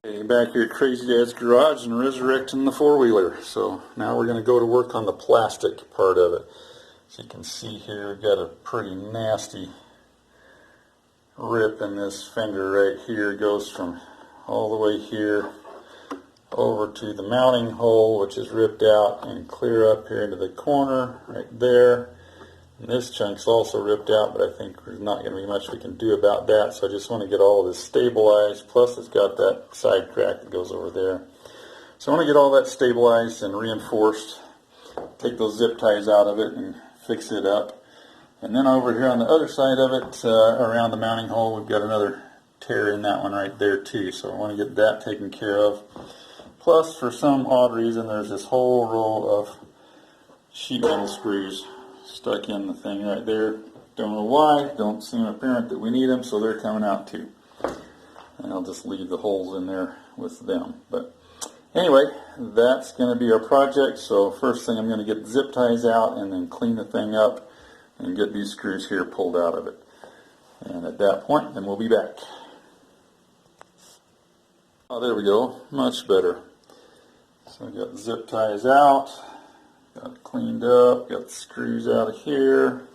Okay, back here at Crazy Dad's garage and resurrecting the four-wheeler. So now we're going to go to work on the plastic part of it. As you can see here, we've got a pretty nasty rip in this fender right here. It goes from all the way here over to the mounting hole, which is ripped out, and clear up here into the corner right there. And this chunk's also ripped out, but I think there's not going to be much we can do about that, so I just want to get all of this stabilized, plus it's got that side crack that goes over there. So I want to get all that stabilized and reinforced, take those zip ties out of it and fix it up. And then over here on the other side of it, around the mounting hole, we've got another tear in that one right there too, so I want to get that taken care of. Plus, for some odd reason, there's this whole row of sheet metal screws stuck in the thing right there. Don't know why, don't seem apparent that we need them, so they're coming out too. And I'll just leave the holes in there with them. But anyway, that's going to be our project. So first thing, I'm going to get the zip ties out and then clean the thing up and get these screws here pulled out of it. And at that point, then we'll be back. Oh, there we go, much better. So I got the zip ties out. Got it cleaned up, got the screws out of here.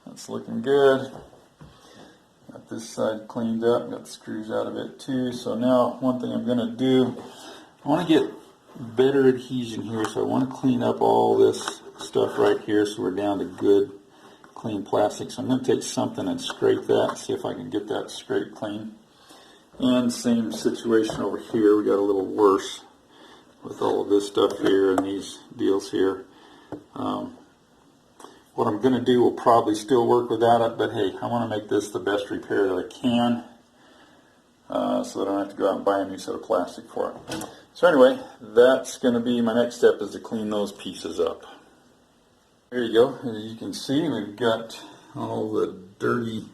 That's looking good. Got this side cleaned up, got the screws out of it too. So now one thing I'm going to do, I want to get better adhesion here, so I want to clean up all this stuff right here so we're down to good clean plastic. So I'm going to take something and scrape that, see if I can get that scraped clean. And same situation over here, we got a little worse with all of this stuff here and these deals here. What I'm going to do will probably still work without it, but hey, I want to make this the best repair that I can, so that I don't have to go out and buy a new set of plastic for it. So anyway, that's going to be my next step, is to clean those pieces up. There you go. As you can see, we've got all the dirty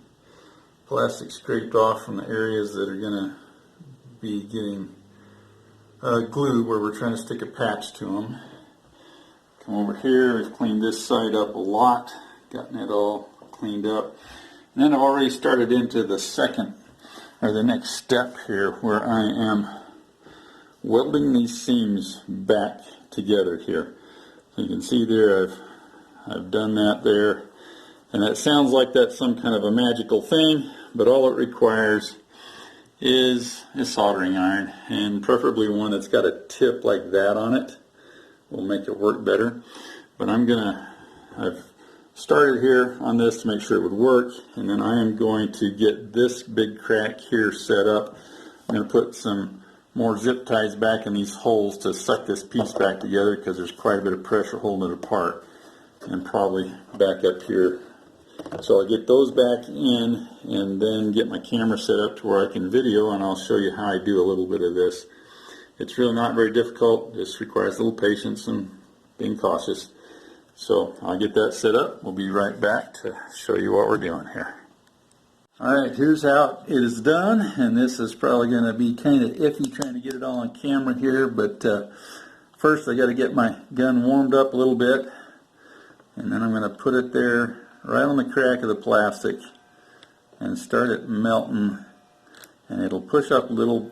plastic scraped off from the areas that are going to be getting glue where we're trying to stick a patch to them. Come over here, we've cleaned this side up a lot, gotten it all cleaned up. And then I've already started into the second, or the next step here, where I am welding these seams back together here. So you can see there, I've done that there. And that sounds like that's some kind of a magical thing, but all it requires is a soldering iron, and preferably one that's got a tip like that on it. Will make it work better. But I've started here on this to make sure it would work, and then I am going to get this big crack here set up. I'm going to put some more zip ties back in these holes to suck this piece back together, because there's quite a bit of pressure holding it apart, and probably back up here. So I'll get those back in and then get my camera set up to where I can video, and I'll show you how I do a little bit of this. It's really not very difficult, just requires a little patience and being cautious. So I'll get that set up. We'll be right back to show you what we're doing here. Alright, here's how it is done, and this is probably going to be kind of iffy trying to get it all on camera here, but first I got to get my gun warmed up a little bit, and then I'm going to put it there right on the crack of the plastic and start it melting, and it'll push up a little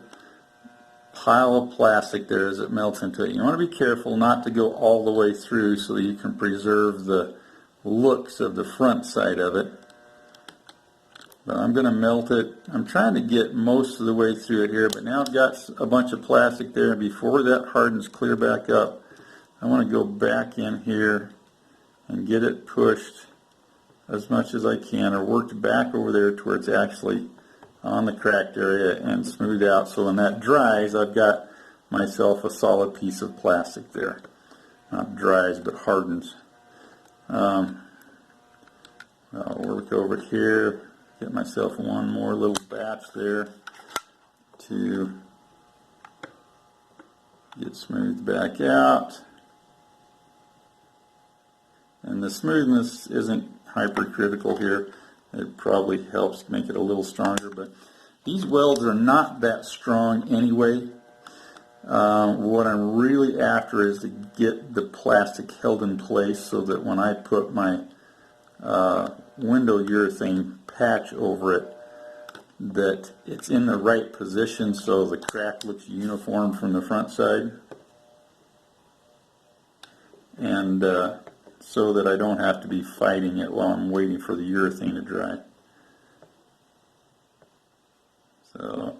pile of plastic there as it melts into it. You want to be careful not to go all the way through so that you can preserve the looks of the front side of it. But I'm going to melt it. I'm trying to get most of the way through it here, but now I've got a bunch of plastic there, and before that hardens clear back up, I want to go back in here and get it pushed as much as I can, or worked back over there to where it's actually on the cracked area and smooth out, so when that dries I've got myself a solid piece of plastic there. Not dries, but hardens. I'll work over here, get myself one more little batch there to get smoothed back out. And the smoothness isn't hypercritical here. It probably helps make it a little stronger, but these welds are not that strong anyway. What I'm really after is to get the plastic held in place so that when I put my window urethane patch over it, that it's in the right position so the crack looks uniform from the front side, and so that I don't have to be fighting it while I'm waiting for the urethane to dry. So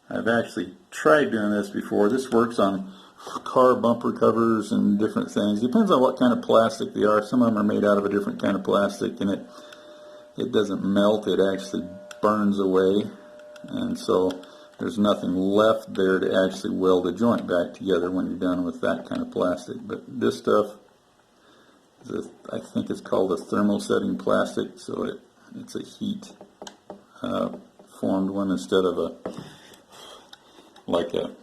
I've actually tried doing this before. This works on car bumper covers and different things. Depends on what kind of plastic they are. Some of them are made out of a different kind of plastic, and it doesn't melt, it actually burns away, and so there's nothing left there to actually weld the joint back together when you're done with that kind of plastic. But this stuff, I think it's called a thermosetting plastic, so it's a heat formed one instead of like a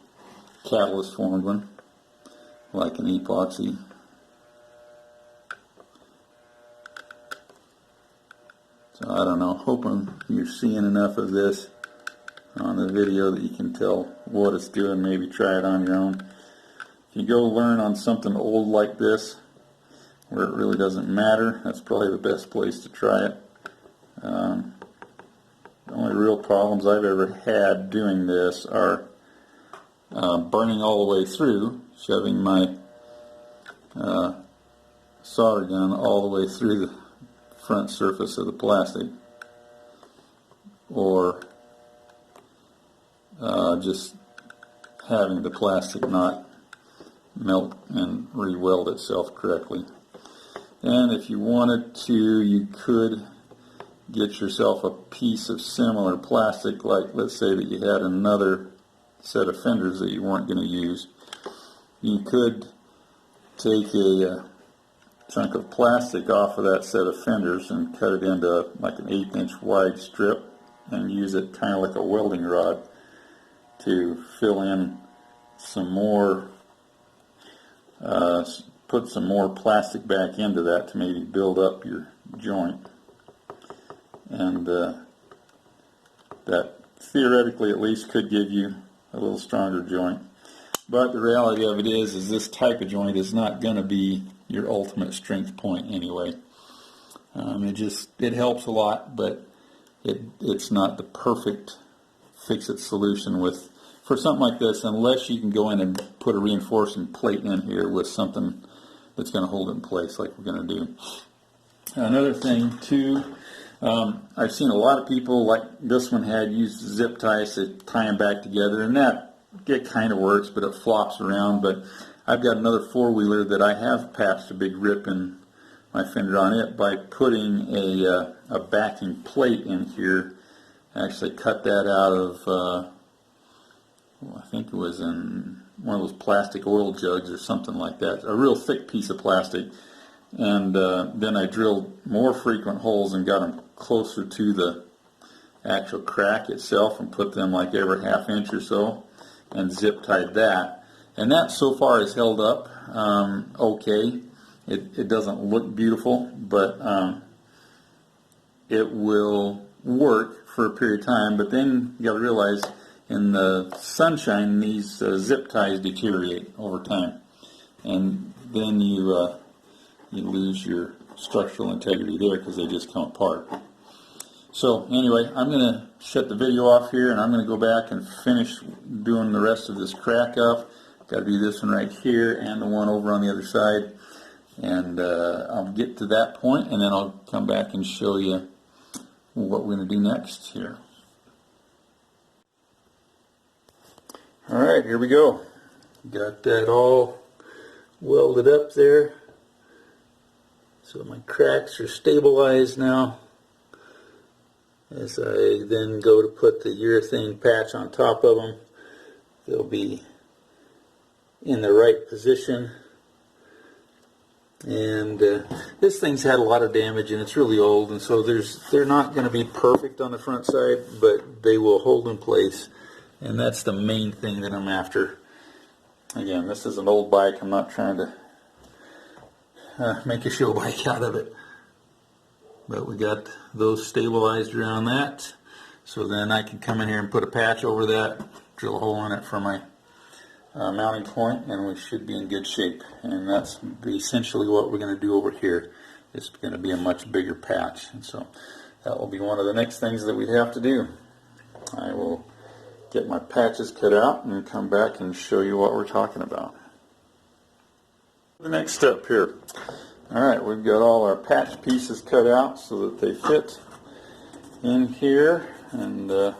catalyst formed one, like an epoxy. So I don't know, hoping you're seeing enough of this on the video that you can tell what it's doing, maybe try it on your own. If you go learn on something old like this, where it really doesn't matter, that's probably the best place to try it. The only real problems I've ever had doing this are burning all the way through, shoving my solder gun all the way through the front surface of the plastic, or just having the plastic not melt and re-weld itself correctly. And if you wanted to, you could get yourself a piece of similar plastic, like let's say that you had another set of fenders that you weren't going to use. You could take a chunk of plastic off of that set of fenders and cut it into like an 1/8 inch wide strip and use it kind of like a welding rod to fill in some more, put some more plastic back into that to maybe build up your joint. And that theoretically at least could give you a little stronger joint. But the reality of it is this type of joint is not going to be your ultimate strength point anyway. It helps a lot, but it's not the perfect fix-it solution for something like this, unless you can go in and put a reinforcing plate in here with something that's going to hold it in place like we're going to do. Another thing too, I've seen a lot of people, like this one had, use zip ties to tie them back together, and it kind of works, but it flops around. But I've got another four-wheeler that I have patched a big rip in my fender on it by putting a backing plate in here. I actually cut that out of, I think it was in one of those plastic oil jugs or something like that, a real thick piece of plastic. And then I drilled more frequent holes and got them closer to the actual crack itself and put them like every 1/2 inch or so and zip tied that. And that so far has held up okay. It doesn't look beautiful, but it will work for a period of time. But then you got to realize in the sunshine these zip ties deteriorate over time, and then you lose your structural integrity there because they just come apart. So anyway, I'm going to shut the video off here, and I'm going to go back and finish doing the rest of this crack up. Got to do this one right here and the one over on the other side, and I'll get to that point, and then I'll come back and show you what we're going to do next here. Alright, here we go. Got that all welded up there. So my cracks are stabilized now. As I then go to put the urethane patch on top of them, they'll be in the right position. And this thing's had a lot of damage, and it's really old, and so they're not going to be perfect on the front side, but they will hold in place, and that's the main thing that I'm after. Again, this is an old bike. I'm not trying to make a show bike out of it, but we got those stabilized around that, so then I can come in here and put a patch over that, drill a hole in it for my mounting point, and we should be in good shape. And that's essentially what we're going to do over here. It's going to be a much bigger patch, and so that will be one of the next things that we have to do. I will get my patches cut out and come back and show you what we're talking about. The next step here. Alright, we've got all our patch pieces cut out so that they fit in here, and that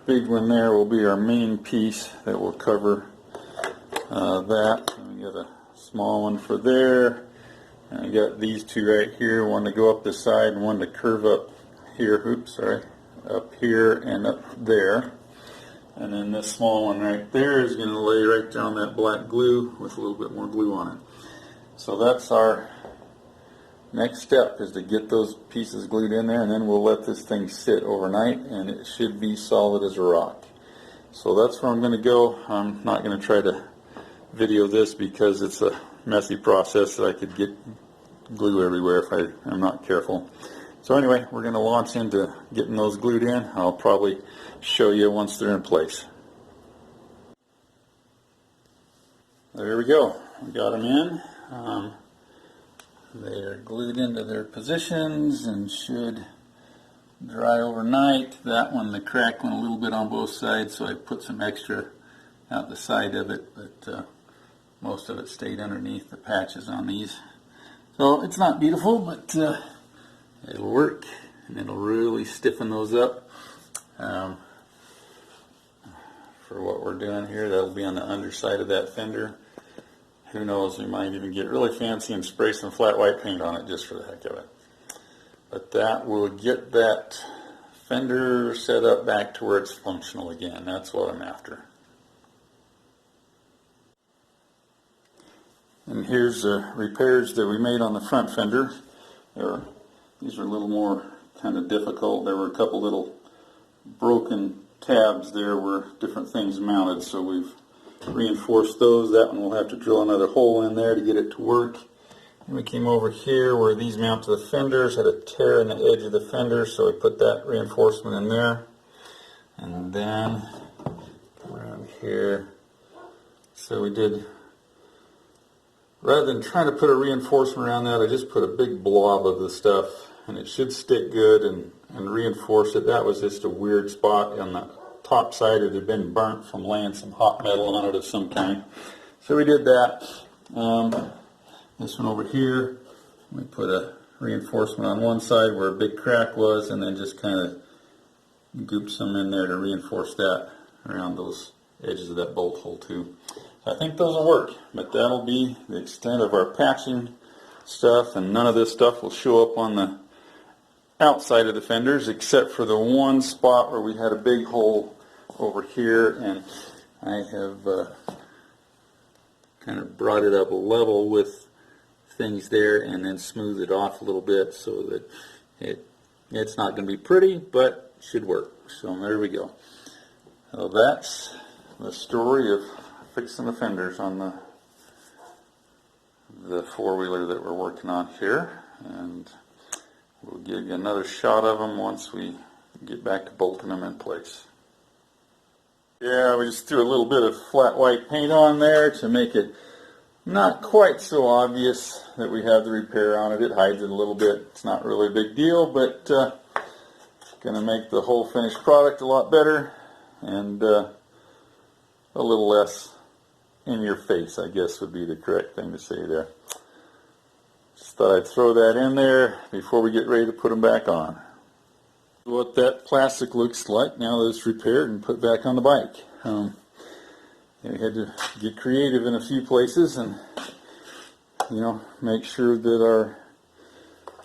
big one there will be our main piece that will cover that. And we got a small one for there, and I got these two right here, one to go up the side and one to curve up here, up here and up there. And then this small one right there is going to lay right down that black glue with a little bit more glue on it. So that's our next step, is to get those pieces glued in there, and then we'll let this thing sit overnight and it should be solid as a rock. So that's where I'm going to go. I'm not going to try to video this because it's a messy process that I could get glue everywhere if I'm not careful. So anyway, we're going to launch into getting those glued in. I'll probably show you once they're in place. There we go. We got them in. They're glued into their positions and should dry overnight. That one, the crack went a little bit on both sides, so I put some extra out the side of it, but most of it stayed underneath the patches on these. So it's not beautiful, but it'll work, and it'll really stiffen those up. For what we're doing here, that'll be on the underside of that fender. Who knows, we might even get really fancy and spray some flat white paint on it just for the heck of it. But that will get that fender set up back to where it's functional again. That's what I'm after. And here's the repairs that we made on the front fender. These are a little more kind of difficult. There were a couple little broken tabs there where different things mounted, so we've reinforced those. That one we'll have to drill another hole in there to get it to work. And we came over here where these mount to the fenders, had a tear in the edge of the fender, so we put that reinforcement in there. And then around here, so we did, rather than trying to put a reinforcement around that, I just put a big blob of the stuff, and it should stick good and reinforce it. That was just a weird spot on the top side. It had been burnt from laying some hot metal on it of some kind. So we did that. This one over here, we put a reinforcement on one side where a big crack was, and then just kind of gooped some in there to reinforce that around those edges of that bolt hole too. I think those will work, but that'll be the extent of our patching stuff, and none of this stuff will show up on the outside of the fenders except for the one spot where we had a big hole over here, and I have kind of brought it up a level with things there and then smooth it off a little bit so that it's not going to be pretty, but should work. So there we go. So that's the story of fixing the fenders on the four-wheeler that we're working on here, and we'll give you another shot of them once we get back to bolting them in place. Yeah, we just threw a little bit of flat white paint on there to make it not quite so obvious that we have the repair on it. It hides it a little bit. It's not really a big deal, but going to make the whole finished product a lot better and a little less in your face, I guess would be the correct thing to say there. Just thought I'd throw that in there before we get ready to put them back on. What that plastic looks like now that it's repaired and put back on the bike. We had to get creative in a few places and make sure that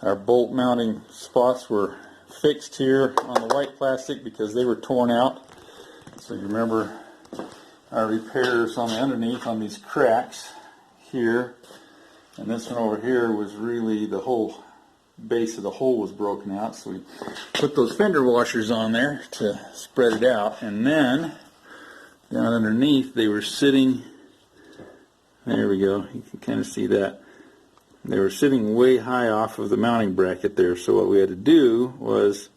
our bolt mounting spots were fixed here on the white plastic because they were torn out. So you remember our repairs on the underneath on these cracks here, and this one over here was really the whole base of the hole was broken out, so we put those fender washers on there to spread it out, and then down underneath they were sitting, there we go, you can kind of see that, they were sitting way high off of the mounting bracket there, so what we had to do was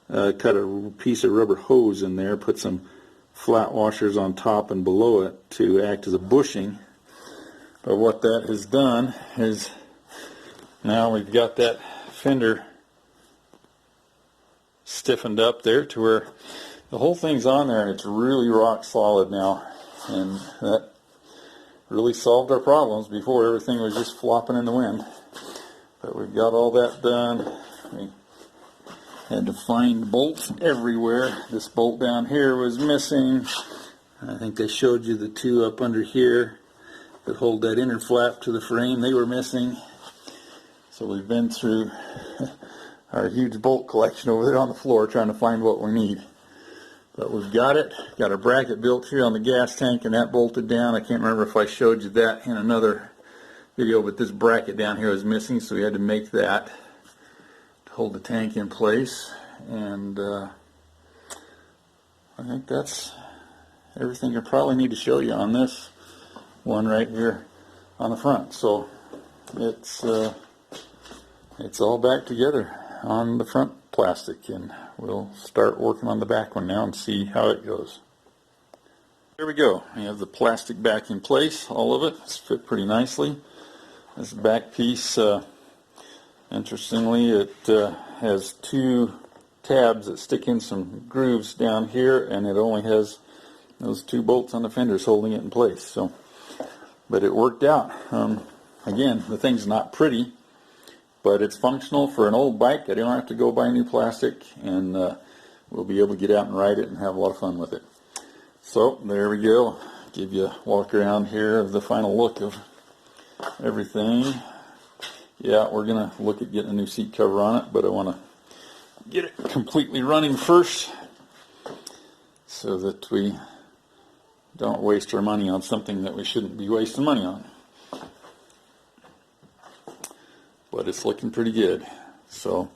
cut a piece of rubber hose in there, put some flat washers on top and below it to act as a bushing. But what that has done is now we've got that fender stiffened up there to where the whole thing's on there, and it's really rock solid now. And that really solved our problems. Before, everything was just flopping in the wind. But we've got all that done. We had to find bolts everywhere. This bolt down here was missing. I think I showed you the two up under here that hold that inner flap to the frame. They were missing. So we've been through our huge bolt collection over there on the floor trying to find what we need. But we've got it. Got a bracket built here on the gas tank, and that bolted down. I can't remember if I showed you that in another video, but this bracket down here was missing, so we had to make that to hold the tank in place. And I think that's everything I probably need to show you on this one right here on the front. So it's all back together on the front plastic, and we'll start working on the back one now and see how it goes. There we go. We have the plastic back in place, all of it. It's fit pretty nicely. This back piece, interestingly, it has two tabs that stick in some grooves down here, and it only has those two bolts on the fenders holding it in place. So, but it worked out. Again, the thing's not pretty, but it's functional for an old bike. I don't have to go buy new plastic, and we'll be able to get out and ride it and have a lot of fun with it. So there we go. Give you a walk around here of the final look of everything. Yeah, we're going to look at getting a new seat cover on it, but I want to get it completely running first so that we don't waste our money on something that we shouldn't be wasting money on. But it's looking pretty good. So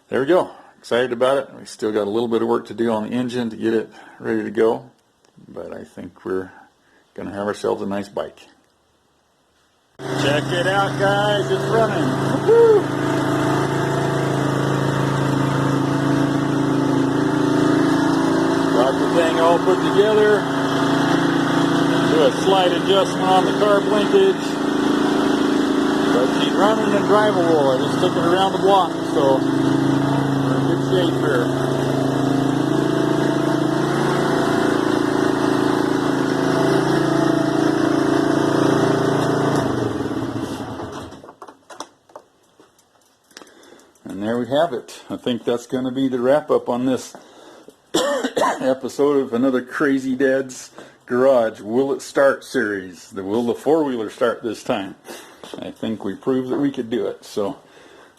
there we go. Excited about it. We still got a little bit of work to do on the engine to get it ready to go, but I think we're going to have ourselves a nice bike. Check it out, guys. It's running. Woo-hoo! Got the thing all put together. Do a slight adjustment on the carb linkage. But she's running and drivable. I just took it around the block, so we're in good shape here. And there we have it. I think that's going to be the wrap up on this episode of another Crazy Dad's Garage Will It Start series. Will the four-wheeler start this time? I think we proved that we could do it. So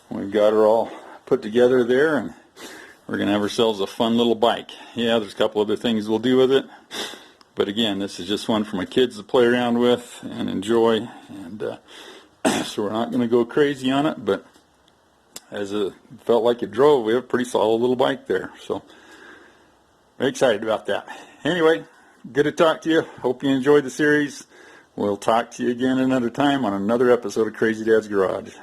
we've got her all put together there, and we're going to have ourselves a fun little bike. Yeah, there's a couple other things we'll do with it. But again, this is just one for my kids to play around with and enjoy. And so we're not going to go crazy on it, but as it felt like it drove, we have a pretty solid little bike there. So very excited about that. Anyway, good to talk to you. Hope you enjoyed the series. We'll talk to you again another time on another episode of Crazy Dad's Garage.